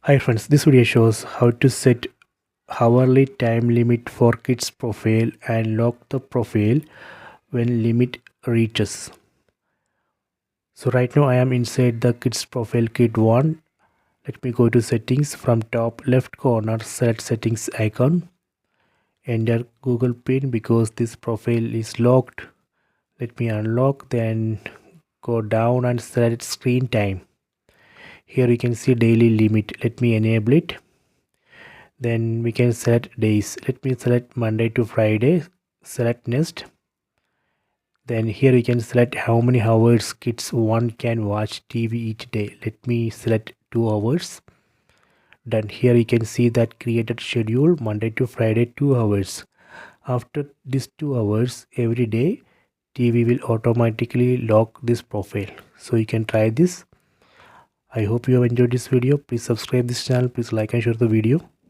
Hi friends, this video shows how to set hourly time limit for kids profile and lock the profile when limit reaches. So right now I am inside the kids profile kit 1. Let me go to settings. From top left corner select settings icon. Enter Google PIN because this profile is locked. Let me unlock, then go down and select screen time. Here you can see daily limit. Let me enable it. Then we can select days. Let me select Monday to Friday. Select next. Then here you can select how many hours kids one can watch TV each day. Let me select 2 hours. Then here you can see that created schedule Monday to Friday 2 hours. After these 2 hours every day, TV will automatically lock this profile. So you can try this. I hope you have enjoyed this video. Please subscribe this channel. Please like and share the video.